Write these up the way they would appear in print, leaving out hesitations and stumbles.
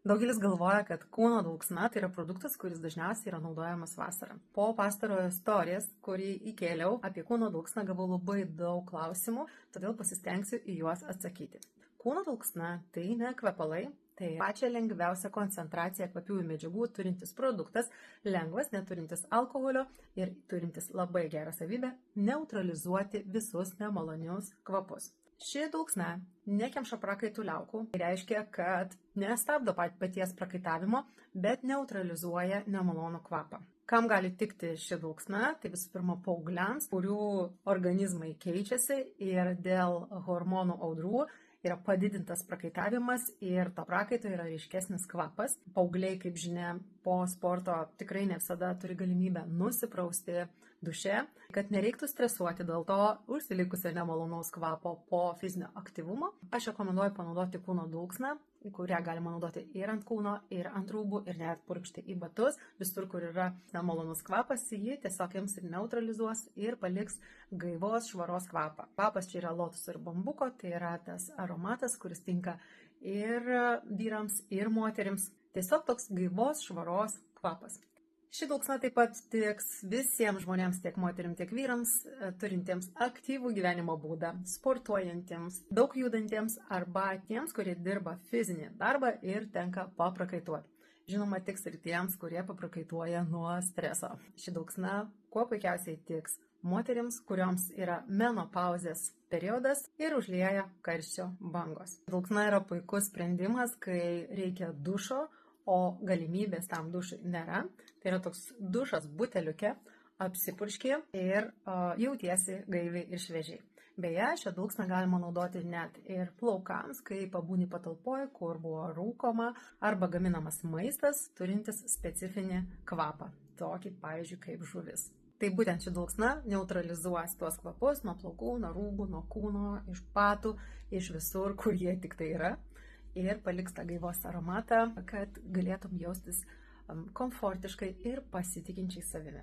Daugelis galvoja, kad kūno dulksna tai yra produktas, kuris dažniausiai yra naudojamas vasarą. Po pastarojo istorijas, kurį įkėliau apie kūno dulksną, gavau labai daug klausimų, todėl pasistengsiu į juos atsakyti. Kūno dulksna tai ne kvepalai, tai pačia lengviausia koncentracija kvapiųjų medžiagų turintis produktas, lengvas, neturintis alkoholio ir turintis labai gerą savybę neutralizuoti visus nemalonius kvapus. Ši dulksna nekemša prakaitų liaukų, tai reiškia, kad nestabdo paties prakaitavimo, bet neutralizuoja nemalonų kvapą. Kam gali tikti ši dulksna? Tai visų pirma paaugliams, kurių organizmai keičiasi ir dėl hormonų audrų yra padidintas prakaitavimas ir to prakaito yra ryškesnis kvapas. Paaugliai, kaip žinia, po sporto tikrai ne visada turi galimybę nusiprausti duše, kad nereiktų stresuoti dėl to užsilikusio nemalonaus kvapo po fizinio aktyvumo. Aš rekomenduoju panaudoti kūno dulksną, kurią galima naudoti ir ant kūno, ir ant rūbų, ir net purkšti į batus. Visur, kur yra nemalonus kvapas, ji tiesiog jiems ir neutralizuos ir paliks gaivos, švaros kvapą. Kvapas čia yra lotuso ir bambuko, tai yra tas aromatas, kuris tinka ir vyrams, ir moterims. Tiesiog toks gaivos, švaros kvapas. Ši dulksna taip pat tiks visiems žmonėms, tiek moterim, tiek vyrams, turintiems aktyvų gyvenimo būdą, sportuojantiems, daug judantiems arba tiems, kurie dirba fizinį darbą ir tenka paprakaituoti. Žinoma, tiks ir tiems, kurie paprakaituoja nuo streso. Ši dulksna kuo puikiausiai tiks moterims, kurioms yra menopauzės periodas ir užlieja karščio bangos. Dulksna yra puikus sprendimas, kai reikia dušo, o galimybės tam dušui nėra. Tai yra toks dušas buteliuke, apsipurški ir jautiesi gaiviai ir šviežiai. Beje, šią dulksną galima naudoti net ir plaukams, kai pabūni patalpoje, kur buvo rūkoma arba gaminamas maistas, turintis specifinį kvapą, tokį, pavyzdžiui, kaip žuvis. Tai būtent ši dulksna neutralizuos tuos kvapus nuo plaukų, nuo rūbų, nuo kūno, iš patų, iš visur, kur jie tik tai yra. Ir paliks tą gaivos aromatą, kad galėtum jaustis komfortiškai ir pasitikinčiai savimi.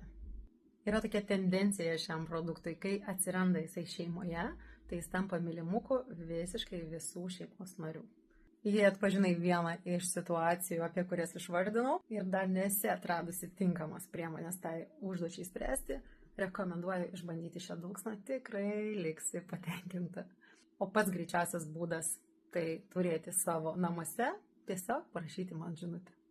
Yra tokia tendencija šiam produktui, kai atsiranda jisai šeimoje, tai jis tampa mylimuku visiškai visų šeimos narių. Jei atpažinai vieną iš situacijų, apie kurias išvardinau, ir dar nesi atradusi tinkamas priemonės tai užduočiai spręsti, rekomenduoju išbandyti šią dulksną, tikrai liksi patenkinta. O pats greičiausias būdas tai turėti savo namuose, tiesiog parašyti man žinutę.